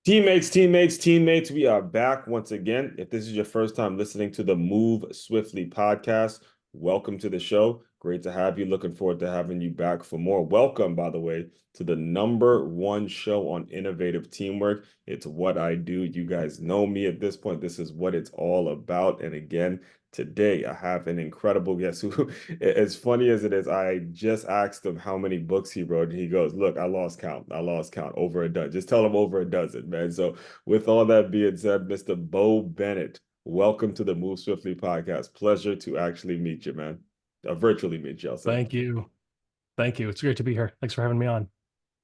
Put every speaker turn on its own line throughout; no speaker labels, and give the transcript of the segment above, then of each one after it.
Teammates, we are back once again. If this is your first time listening to the Move Swiftly podcast, welcome to the show. Great to have you. Looking forward to having you back for more. Welcome, by the way, to the number one show on innovative teamwork. It's what I do. You guys know me at this point. This is what it's all about. And again, today, I have an incredible guest who, as funny as it is, I just asked him how many books he wrote, and he goes, "Look, I lost count. I lost count. Over a dozen. Just tell him over a dozen, man." So, with all that being said, Mr. Bo Bennett, welcome to the Move Swiftly podcast. Pleasure to actually meet you, man. Virtually meet you, I'll say.
Thank you. Thank you. It's great to be here. Thanks for having me on.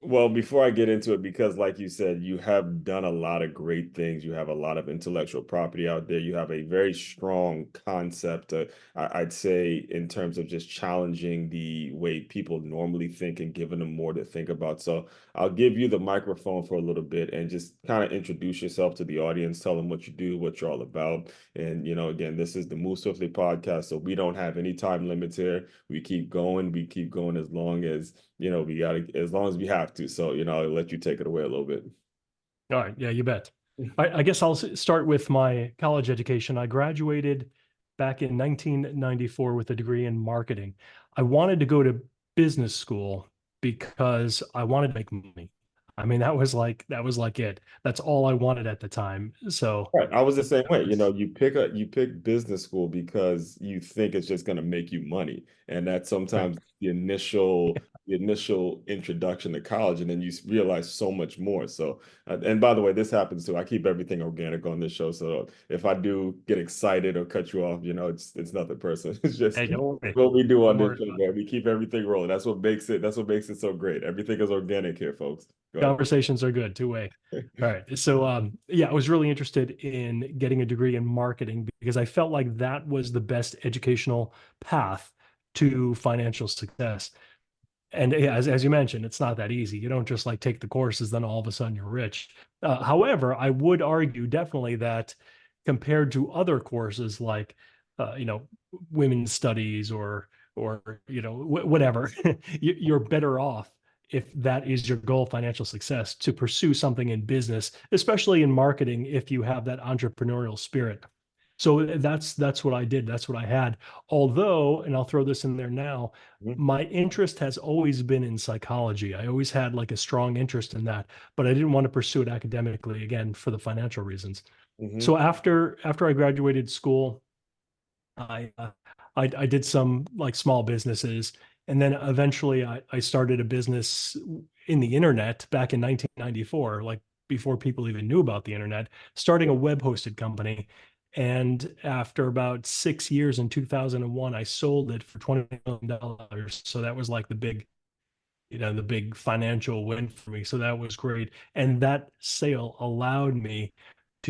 Well, before I get into it, because like you said, you have done a lot of great things. You have a lot of intellectual property out there. You have a very strong concept, I'd say, in terms of just challenging the way people normally think and giving them more to think about. So I'll give you the microphone for a little bit and just kind of introduce yourself to the audience, tell them what you do, what you're all about. And, again, this is the Move Swiftly podcast. So we don't have any time limits here. We keep going. We keep going as long as we got to, as long as we have to. So, I'll let you take it away a little bit.
All right. Yeah, you bet. I guess I'll start with my college education. I graduated back in 1994 with a degree in marketing. I wanted to go to business school because I wanted to make money. I mean, that was like it. That's all I wanted at the time. So
Right. I was the same
that
way.
was
You pick business school because you think it's just going to make you money. And that's
right.
sometimes the initial introduction to college, and then you realize so much more. So, and by the way, this happens too. I keep everything organic on this show. So if I do get excited or cut you off, it's nothing personal. It's just
Hey, don't worry.
what we do on
Don't
this
worry
show,
about
man. We keep everything rolling. That's what makes it so great. Everything is organic here, folks.
it.
Go
Conversations are good, two-way.
ahead.
All right. So yeah, I was really interested in getting a degree in marketing because I felt like that was the best educational path to financial success. And yeah, as you mentioned, it's not that easy. You don't just like take the courses, then all of a sudden you're rich. However, I would argue definitely that compared to other courses like you know, women's studies or whatever, you're better off if that is your goal, financial success, to pursue something in business, especially in marketing, if you have that entrepreneurial spirit. So that's what I did. That's what I had. Although, and I'll throw this in there now,
Mhm,
my interest has always been in psychology. I always had like a strong interest in that, but I didn't want to pursue it academically again for the financial reasons.
mhm,
So after I graduated school, I I did some like small businesses, and then eventually I started a business in the internet back in 1994, like before people even knew about the internet, starting a web hosted company. And after about 6 years in 2001, I sold it for $20 million. So that was like the big financial win for me. So that was great. And that sale allowed me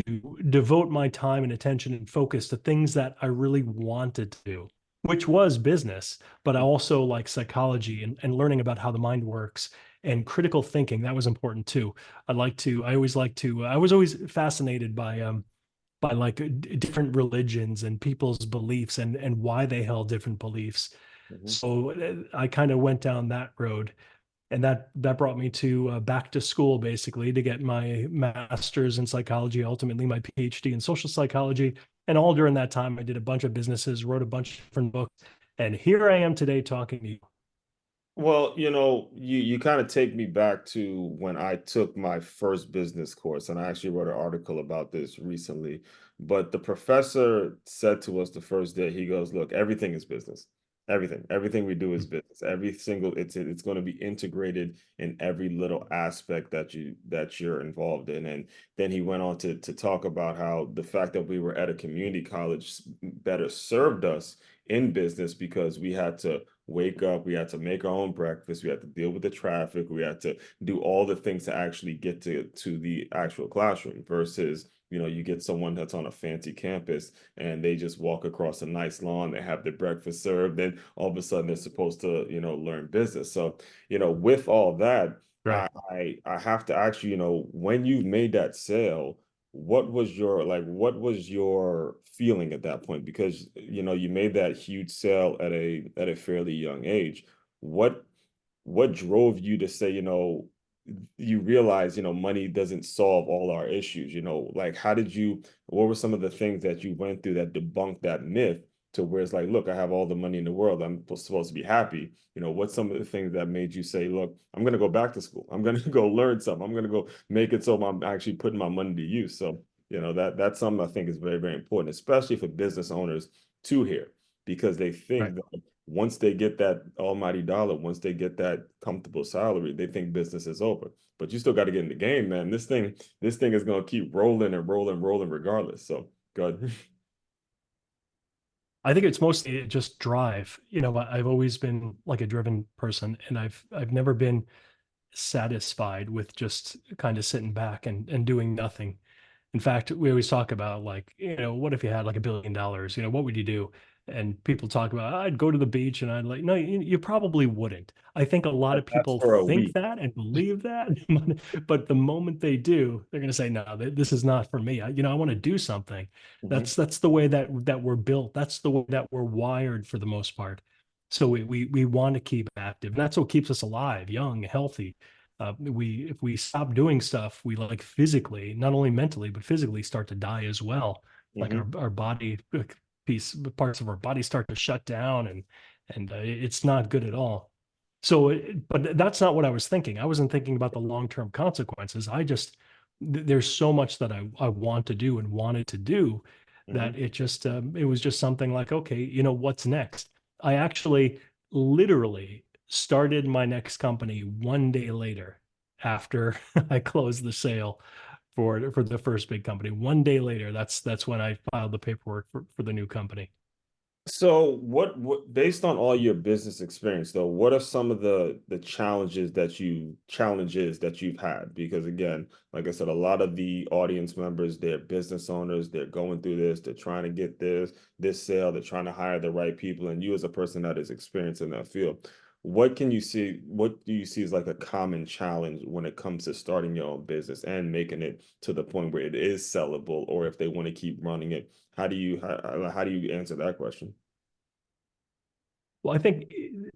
to devote my time and attention and focus to things that I really wanted to do, which was business, but I also like psychology and learning about how the mind works and critical thinking. That was important too. I was always fascinated by like different religions and people's beliefs and why they held different beliefs.
mhm.
So I kind of went down that road, and that brought me to back to school basically to get my master's in psychology, ultimately my PhD in social psychology. And all during that time, I did a bunch of businesses, wrote a bunch of different books, and here I am today talking to you.
Well, you kind of take me back to when I took my first business course, and I actually wrote an article about this recently. But the professor said to us the first day, he goes, "Look, everything is business. Everything we do is business. It's going to be integrated in every little aspect that you're involved in." And then he went on to talk about how the fact that we were at a community college better served us in business because we had to wake up, we had to make our own breakfast, we had to deal with the traffic, we had to do all the things to actually get to the actual classroom versus you get someone that's on a fancy campus and they just walk across a nice lawn, they have their breakfast served, then all of a sudden they're supposed to learn business. So with all that,
Right.
I have to ask you, when you made that sale, what was your feeling at that point? Because you made that huge sale at a fairly young age. What what drove you to say, you realize, money doesn't solve all our issues. Like, what were some of the things that you went through that debunked that myth to where it's like, look, I have all the money in the world, I'm supposed to be happy. What's some of the things that made you say, look, I'm going to go back to school, I'm going to go learn something, I'm going to go make it so I'm actually putting my money to use. So that's something I think is very, very important, especially for business owners to hear, because they
Right.
think that once they get that almighty dollar, once they get that comfortable salary, they think business is over. But you still got to get in the game, man. This thing is going to keep rolling and rolling, rolling regardless. So good.
I think it's mostly just drive. I've always been like a driven person, and I've never been satisfied with just kind of sitting back and doing nothing. In fact, we always talk about like, what if you had like $1 billion? What would you do? And people talk about, I'd go to the beach, and I'd like, no, you probably wouldn't. I think a lot of
That's
people
for a
think
week.
that and believe that, but the moment they do, they're going to say, no, this is not for me. I want to do something.
Hmm.
That's the way that we're built. That's the way that we're wired for the most part. So we want to keep active. And that's what keeps us alive, young, healthy. We if we stop doing stuff, we like physically, not only mentally but physically, start to die as well. Like
Hmm.
our body parts of our body start to shut down, and it's not good at all. So, but that's not what I was thinking. I wasn't thinking about the long-term consequences. There's so much that I want to do and wanted to do
Hmm.
that it was just something like, okay, what's next? I actually literally started my next company one day later after I closed the sale for the first big company. One day later, that's when I filed the paperwork for the new company.
So what based on all your business experience though, what are some of the challenges that you've had? Because again, like I said, a lot of the audience members, they're business owners, they're going through this, they're trying to get this sale, they're trying to hire the right people, and you as a person that is experienced in that field, what do you see as like a common challenge when it comes to starting your own business and making it to the point where it is sellable, or if they want to keep running it, how do you answer that question?
Well, I think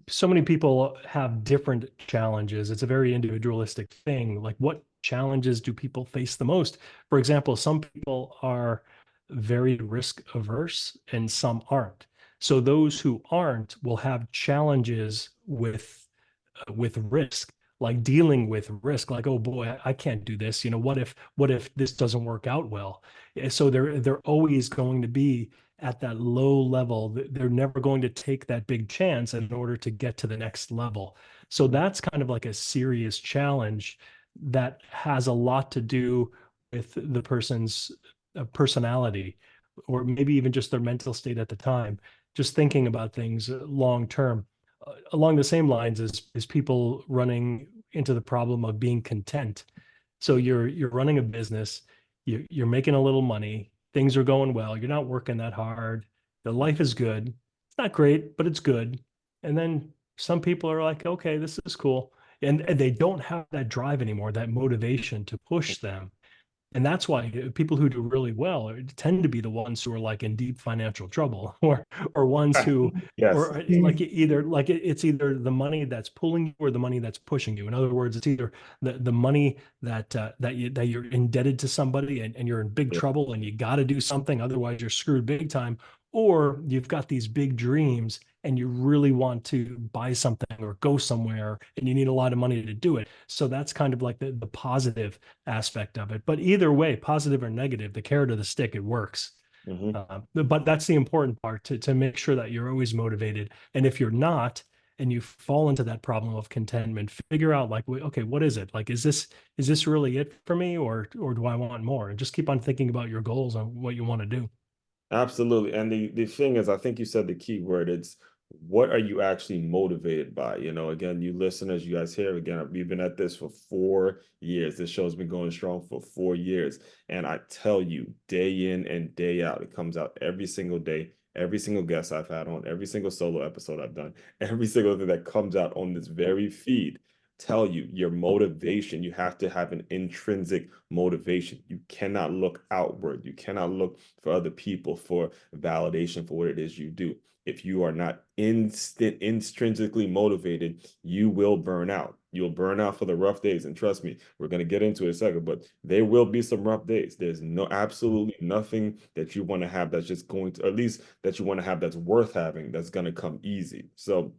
so many people have different challenges. It's a very individualistic thing. Like, what challenges do people face the most? For example, some people are very risk averse and some aren't. So those who aren't will have challenges with risk, like dealing with risk, like, oh boy, I can't do this. What if this doesn't work out well? So they're always going to be at that low level. They're never going to take that big chance in order to get to the next level. So
Mhm.
that's kind of like a serious challenge that has a lot to do with the person's personality, or maybe even just their mental state at the time, just thinking about things long term. Along the same lines as people running into the problem of being content. So you're running a business, you're making a little money, things are going well, you're not working that hard, the life is good. It's not great, but it's good. And then some people are like, okay, this is cool. And they don't have that drive anymore, that motivation to push them. And that's why people who do really well tend to be the ones who are like in deep financial trouble, or ones who,
Yes.
or like either like it's either the money that's pulling you or the money that's pushing you. In other words, it's either the money that you're indebted to somebody, and you're in big
Yeah.
trouble and you got to do something, otherwise you're screwed big time, or you've got these big dreams and you really want to buy something or go somewhere and you need a lot of money to do it. So that's kind of like the positive aspect of it. But either way, positive or negative, the carrot or the stick, it works.
Hmm.
But that's the important part, to make sure that you're always motivated. And if you're not, and you fall into that problem of contentment, figure out like, okay, what is it? Like, is this really it for me, or do I want more? And just keep on thinking about your goals and what you want to do.
Absolutely. And the thing is, I think you said the key word. It's what are you actually motivated by? Again, you listeners, you guys here, again, we've been at this for 4 years. This show's been going strong for 4 years. And I tell you, day in and day out, it comes out every single day, every single guest I've had on, every single solo episode I've done, every single thing that comes out on this very feed. tell you your motivation. You have to have an intrinsic motivation. You cannot look outward. You cannot look for other people for validation for what it is you do. If you are not intrinsically motivated, you will burn out. You'll burn out for the rough days. And trust me, we're going to get into it in a second, but there will be some rough days. There's no absolutely nothing that you want to have that's just going to, at least that you want to have that's worth having, that's going to come easy. So,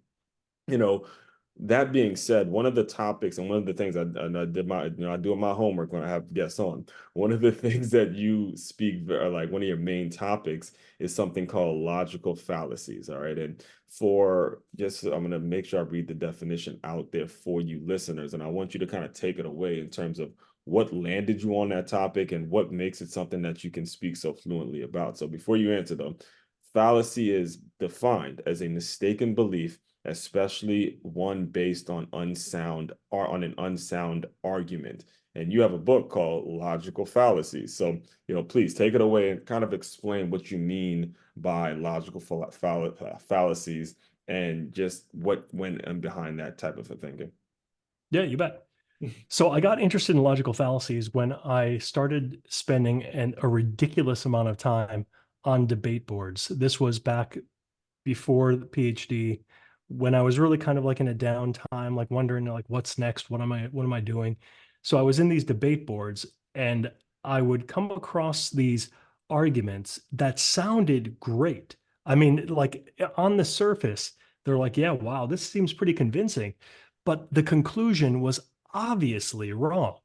you know, that being said, one of the topics and one of the things I did my, I do my homework when I have guests on. One of the things that you speak, like one of your main topics is something called logical fallacies. All right. And for just, I'm going to make sure I read the definition out there for you listeners. And I want you to kind of take it away in terms of what landed you on that topic and what makes it something that you can speak so fluently about. So before you answer them, fallacy is defined as a mistaken belief, especially one based on unsound or on an unsound argument. And you have a book called Logical Fallacies. So, please take it away and kind of explain what you mean by logical fallacies and just what went in behind that type of a thinking.
Yeah, you bet. So I got interested in logical fallacies when I started spending a ridiculous amount of time on debate boards. This was back before the PhD, when I was really kind of like in a downtime, like wondering like what's next, what am I doing? So I was in these debate boards and I would come across these arguments that sounded great. I mean, like on the surface, they're like, yeah, wow, this seems pretty convincing. But the conclusion was obviously wrong.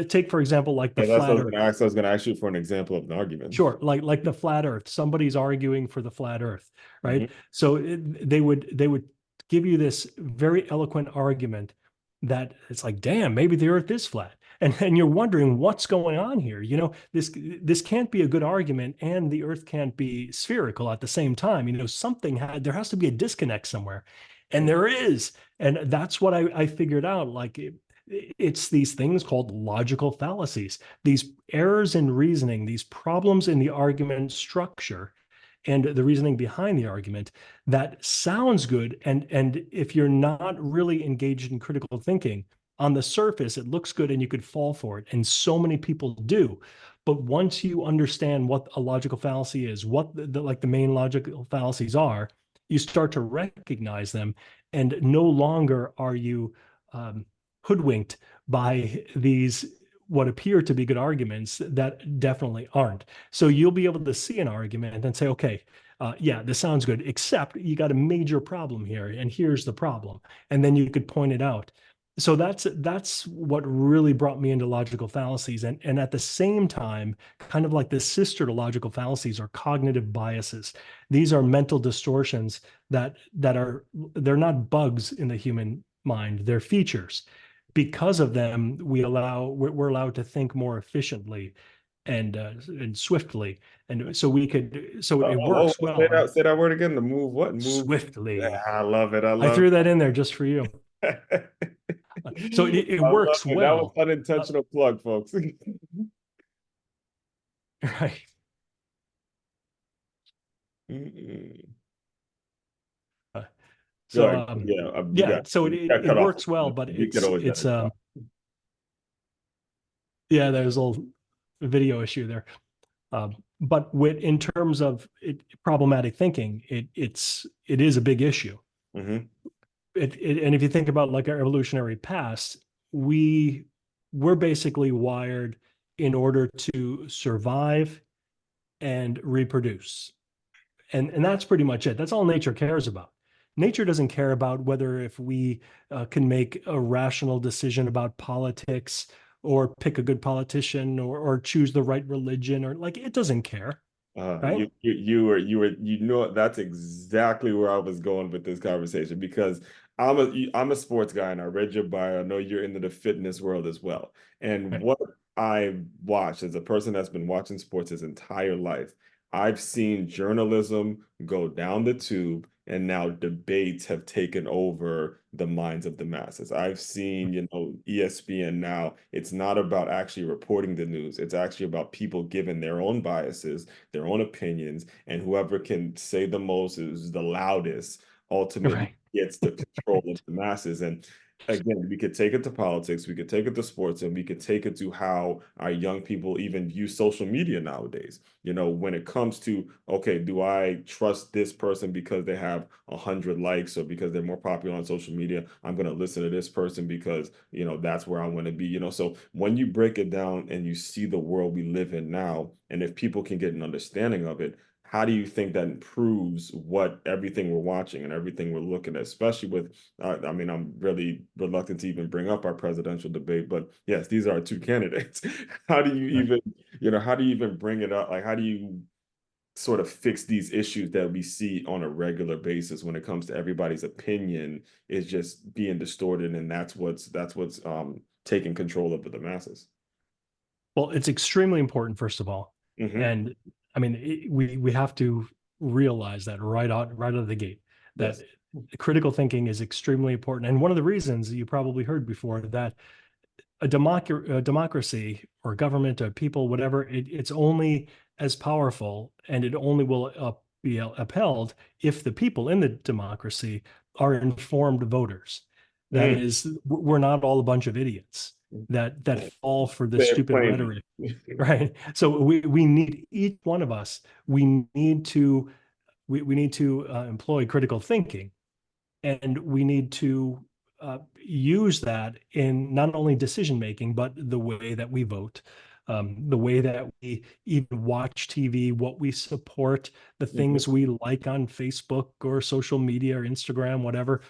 Take, for example, like the
Yeah, that's what I
flat
was
earth.
going to ask. I was going to ask you for an example of an argument.
Sure, like the flat Earth. Somebody's arguing for the flat Earth, right?
Hmm.
So they would give you this very eloquent argument that it's like, damn, maybe the Earth is flat, and you're wondering what's going on here. This can't be a good argument, and the Earth can't be spherical at the same time. There has to be a disconnect somewhere, and there is, and that's what I figured out. Like it's these things called logical fallacies, these errors in reasoning, these problems in the argument structure and the reasoning behind the argument that sounds good. And if you're not really engaged in critical thinking, on the surface, it looks good and you could fall for it. And so many people do. But once you understand what a logical fallacy is, what like the main logical fallacies are, you start to recognize them. And no longer are you hoodwinked by these what appear to be good arguments that definitely aren't. So you'll be able to see an argument and say, okay, yeah, this sounds good, except you got a major problem here, and here's the problem. And then you could point it out. So that's what really brought me into logical fallacies. And at the same time, kind of like the sister to logical fallacies are cognitive biases. These are mental distortions they're not bugs in the human mind, they're features. Because of them, we're allowed to think more efficiently and swiftly, and so it works well.
Say that word again. The move what? Move. Yeah,
Swiftly.
I love it. I
I
love
threw that in there just for you.
it.
So it
I love
works
it. That was
well.
unintentional plug, folks.
Right.
Mm-mm.
Uh,
Go
So
ahead. Yeah,
yeah, so
you got
it
cut off.
works well, but
We could always edit it out.
yeah, there's a little video issue there. But in terms of problematic thinking, it is a big issue.
Hmm.
And if you think about like our evolutionary past, we're basically wired in order to survive and reproduce. And that's pretty much it. That's all nature cares about. Nature doesn't care about whether if we can make a rational decision about politics or pick a good politician or choose the right religion or like it doesn't care, right?
You know that's exactly where I was going with this conversation because I'm a sports guy and I read your bio. I know you're into the fitness world as well. And
Right.
what I watched as a person that's been watching sports his entire life, I've seen journalism go down the tube and now debates have taken over the minds of the masses. I've seen, ESPN now, it's not about actually reporting the news. It's actually about people giving their own biases, their own opinions, and whoever can say the most is the loudest ultimately
Right.
gets the control of the masses. And again, we could take it to politics, we could take it to sports, and we could take it to how our young people even use social media nowadays. When it comes to, okay, do I trust this person because they have 100 likes or because they're more popular on social media? I'm going to listen to this person because, that's where I want to be. So when you break it down and you see the world we live in now, and if people can get an understanding of it, how do you think that improves what everything we're watching and everything we're looking at, especially with I mean, I'm really reluctant to even bring up our presidential debate, but yes, these are our two candidates. How do you
Right.
even, how do you even bring it up? Like, how do you sort of fix these issues that we see on a regular basis when it comes to everybody's opinion is just being distorted, and that's what's taking control over the masses.
Well, it's extremely important, first of all.
Hmm.
And I mean, we have to realize that right out of the gate, that
Yes.
critical thinking is extremely important. And one of the reasons you probably heard before that a democracy or government or people, whatever, it's only as powerful and it only will be upheld if the people in the democracy are informed voters. That
Mm.
is, we're not all a bunch of idiots that fall for the
Say it
stupid
plainly.
rhetoric, right? So we need each one of us. We need to employ critical thinking, and we need to use that in not only decision making, but the way that we vote, the way that we even watch TV, what we support, the
Mhm.
things we like on Facebook or social media or Instagram, whatever.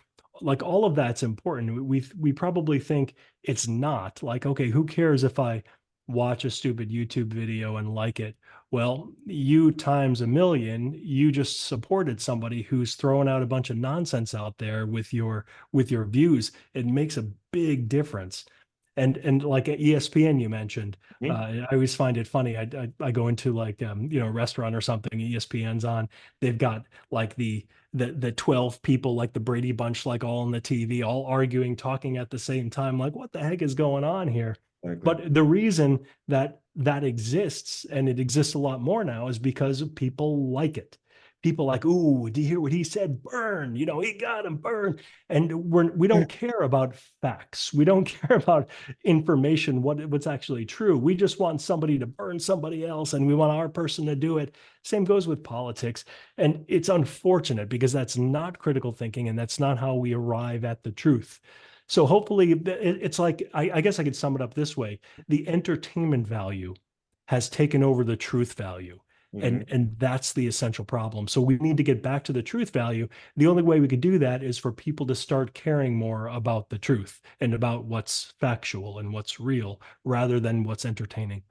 Like all of that's important. We probably think it's not. Like, okay, who cares if I watch a stupid YouTube video and like it? Well, you times a million, you just supported somebody who's throwing out a bunch of nonsense out there with your views. It makes a big difference. And like at ESPN you mentioned,
Mhm.
I always find it funny. I go into like a restaurant or something, ESPN's on. They've got like the 12 people like the Brady Bunch like all on the TV, all arguing, talking at the same time. Like, what the heck is going on here?
Exactly.
But the reason that that exists, and it exists a lot more now, is because people like it. People like, ooh, do you hear what he said? Burn, he got him, burn. And we don't care about facts. We don't care about information, what's actually true. We just want somebody to burn somebody else, and we want our person to do it. Same goes with politics. And it's unfortunate because that's not critical thinking, and that's not how we arrive at the truth. So hopefully, it's like I guess I could sum it up this way: the entertainment value has taken over the truth value. And
Mhm.
that's the essential problem. So we need to get back to the truth value. The only way we could do that is for people to start caring more about the truth and about what's factual and what's real rather than what's entertaining.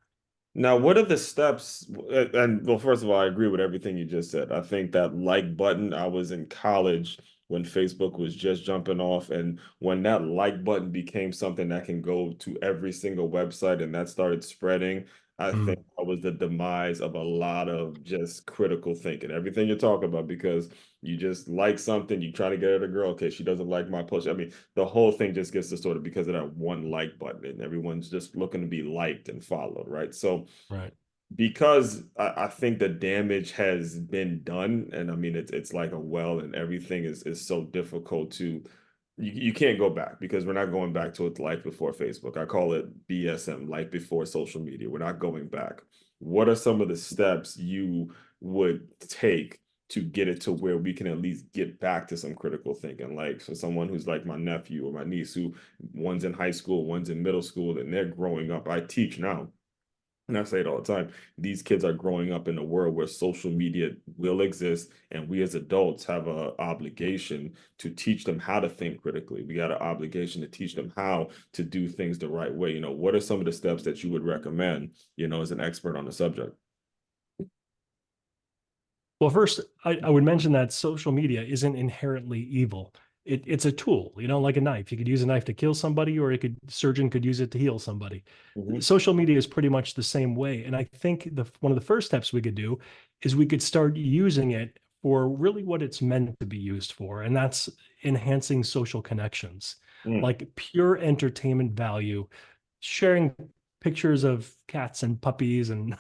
Now, what are the steps? And well, first of all, I agree with everything you just said. I think that like button, I was in college when Facebook was just jumping off. And when that like button became something that can go to every single website and that started spreading, I think
Mm,
that was the demise of a lot of just critical thinking. Everything you're talking about, because you just like something, you try to get at a girl, okay, she doesn't like my post. I mean, the whole thing just gets distorted because of that one like button, and everyone's just looking to be liked and followed, right? So
right.
because I think the damage has been done, and I mean it's like a well, and everything is so difficult to you can't go back because we're not going back to life before Facebook. I call it BSM, life before social media. We're not going back. What are some of the steps you would take to get it to where we can at least get back to some critical thinking? Like for someone who's like my nephew or my niece, who one's in high school, one's in middle school, and they're growing up. I teach now. And I say it all the time. These kids are growing up in a world where social media will exist, and we as adults have a obligation to teach them how to think critically. We got an obligation to teach them how to do things the right way. What are some of the steps that you would recommend, as an expert on the subject?
Well, first, I would mention that social media isn't inherently evil. It's a tool, like a knife. You could use a knife to kill somebody, or surgeon could use it to heal somebody.
Hmm.
Social media is pretty much the same way. And I think one of the first steps we could do is we could start using it for really what it's meant to be used for, and that's enhancing social connections,
Mm.
like pure entertainment value, sharing pictures of cats and puppies and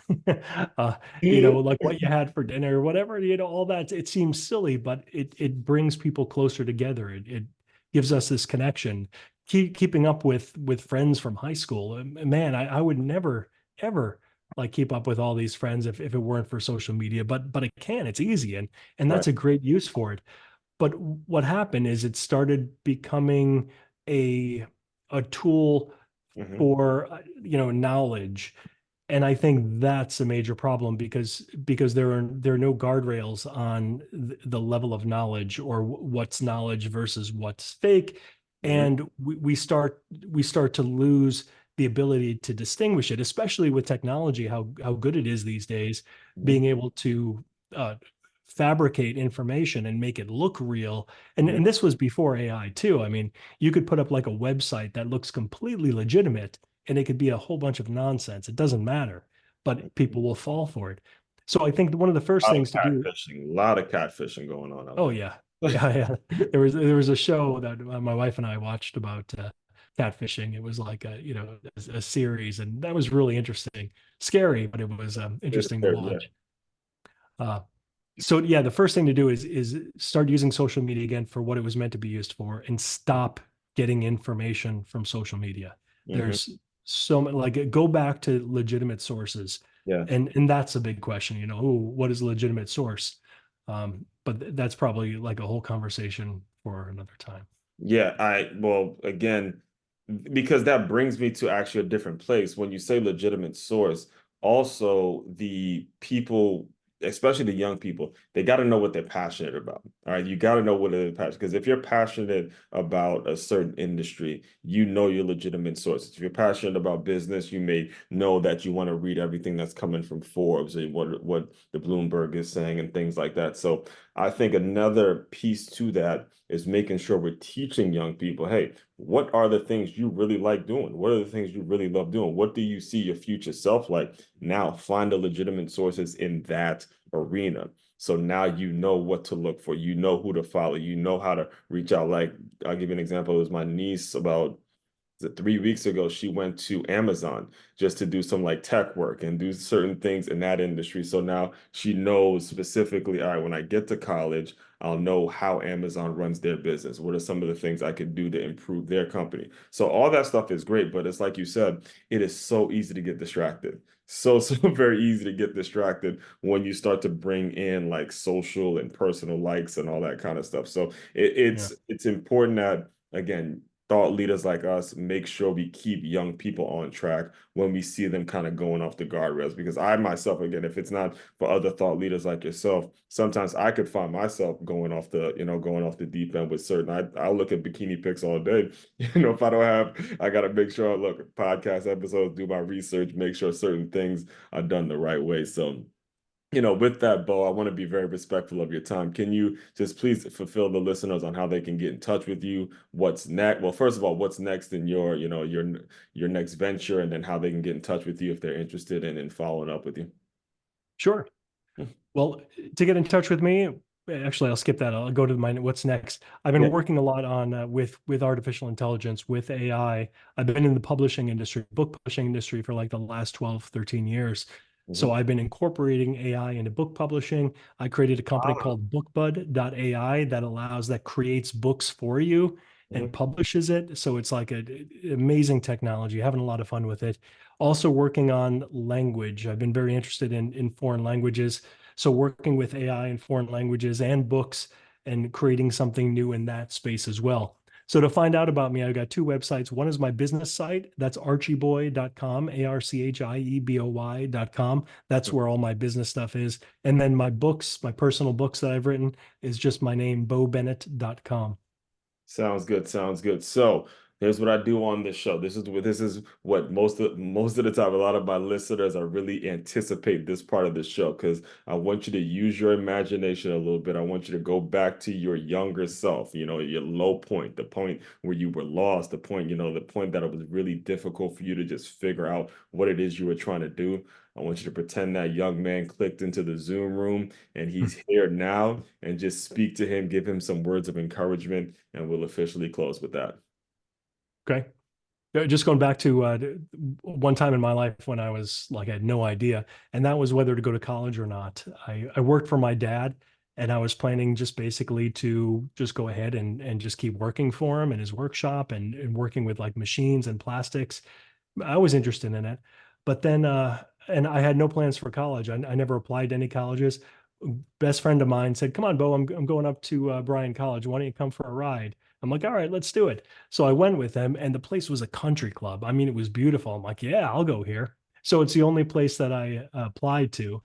uh, like what you had for dinner, whatever, all that. It seems silly, but it brings people closer together. It gives us this connection. keeping up with friends from high school. Man, I would never ever like keep up with all these friends if it weren't for social media. But I can. It's easy, and
Right.
that's a great use for it. But what happened is it started becoming a a tool
Hmm.
for knowledge, and I think that's a major problem because there are no guardrails on the level of knowledge or what's knowledge versus what's fake,
Hmm.
and we start to lose the ability to distinguish it, especially with technology, how good it is these days, being able to uh, fabricate information and make it look real. And
Hmm.
this was before AI too. I mean, you could put up like a website that looks completely legitimate and it could be a whole bunch of nonsense. It doesn't matter, but people will fall for it. So I think one of the first
A lot of
things to do.
catfishing, a lot of catfishing going on out
Oh
there.
yeah, yeah, yeah. There was a show that my wife and I watched about catfishing. It was like a series, and that was really interesting, scary, but it was interesting to
Yeah.
watch. Uh, so yeah, the first thing to do is start using social media again for what it was meant to be used for, and stop getting information from social media.
Hmm.
There's so many, like, go back to legitimate sources,
Yeah.
and that's a big question. What is a legitimate source? But that's probably like a whole conversation for another time.
Yeah, well, again, because that brings me to actually a different place. When you say legitimate source, also the people, especially the young people, they got to know what they're passionate about. All right, you got to know what they're passionate, because if you're passionate about a certain industry, you know your legitimate sources. If you're passionate about business, you may know that you want to read everything that's coming from Forbes and what the Bloomberg is saying and things like that. So I think another piece to that is making sure we're teaching young people, hey, what are the things you really like doing? What are the things you really love doing? What do you see your future self like? Now find the legitimate sources in that arena. So now you know what to look for. You know who to follow. You know how to reach out. Like, I'll give you an example. It was my niece about 3 weeks ago. She went to Amazon just to do some like tech work and do certain things in that industry. So now she knows specifically, all right, when I get to college, I'll know how Amazon runs their business. What are some of the things I could do to improve their company? So all that stuff is great, but it's like you said, it is so easy to get distracted. So very easy to get distracted when you start to bring in like social and personal likes and all that kind of stuff. So
Yeah.
it's important that, again, thought leaders like us make sure we keep young people on track when we see them kind of going off the guardrails. Because I myself, again, if it's not for other thought leaders like yourself, sometimes I could find myself going off the deep end with certain. I look at bikini pics all day. If I don't have, I got to make sure I look at podcast episodes, do my research, make sure certain things are done the right way. So, with that, Bo, I want to be very respectful of your time. Can you just please fulfill the listeners on how they can get in touch with you? What's next? Well, first of all, what's next in your next venture, and then how they can get in touch with you if they're interested in following up with you.
Sure. Well, to get in touch with me, actually, I'll skip that. I'll go to my what's next. I've been
Yeah.
working a lot on with artificial intelligence, with AI. I've been in the publishing industry, book publishing industry for like the last 12, 13 years. So
Hmm.
I've been incorporating AI into book publishing. I created a company
Ah.
called BookBud.ai that creates books for you and
Hmm.
publishes it. So it's like an amazing technology, having a lot of fun with it. Also working on language. I've been very interested in foreign languages. So working with AI in foreign languages and books and creating something new in that space as well. So to find out about me, I've got two websites. One is my business site. That's archieboy.com, archieboy.com. That's where all my business stuff is. And then my books, my personal books that I've written is just my name, bobennett.com.
Sounds good. Sounds good. So here's what I do on this show. This is what most of the time a lot of my listeners, I really anticipate this part of the show because I want you to use your imagination a little bit. I want you to go back to your younger self, your low point, the point where you were lost, the point that it was really difficult for you to just figure out what it is you were trying to do. I want you to pretend that young man clicked into the Zoom room and he's here now, and just speak to him, give him some words of encouragement, and we'll officially close with that.
Okay. Just going back to one time in my life when I was like, I had no idea, and that was whether to go to college or not. I worked for my dad, And I was planning just basically to just go ahead and just keep working for him in his workshop and working with like machines and plastics. I was interested in it, but then and I had no plans for college. I never applied to any colleges. Best friend of mine said, "Come on, Bo, I'm going up to Bryan College. Why don't you come for a ride?" I'm like, "All right, let's do it." So I went with him, and the place was a country club. I mean, it was beautiful. I'm like, "Yeah, I'll go here." So it's the only place that I applied to,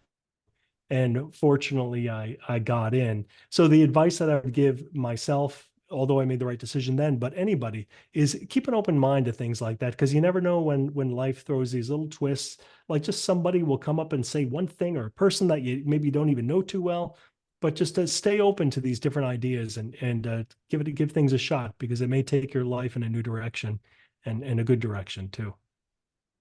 and fortunately I got in. So the advice that I would give myself, although I made the right decision then, but anybody, is keep an open mind to things like that, because you never know when life throws these little twists. Like just somebody will come up and say one thing, or a person that you maybe don't even know too well, but just to stay open to these different ideas and give things a shot, because it may take your life in a new direction, and a good direction too.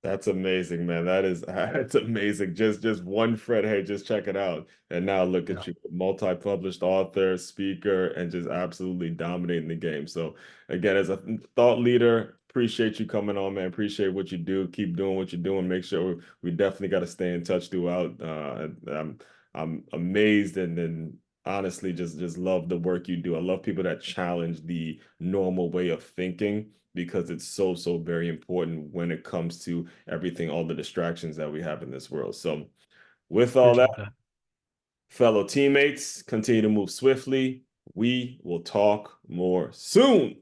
That's amazing, man. That is that's amazing. Just one Fred, hey, just check it out. And now look
Yeah.
at you, multi-published author, speaker, and just absolutely dominating the game. So again, as a thought leader, appreciate you coming on, man. Appreciate what you do. Keep doing what you're doing. Make sure we definitely got to stay in touch throughout. I'm amazed and honestly just love the work you do. I love people that challenge the normal way of thinking because it's so very important when it comes to everything, all the distractions that we have in this world. So, with all that,
Appreciate that.
fellow teammates, continue to move swiftly. We will talk more soon.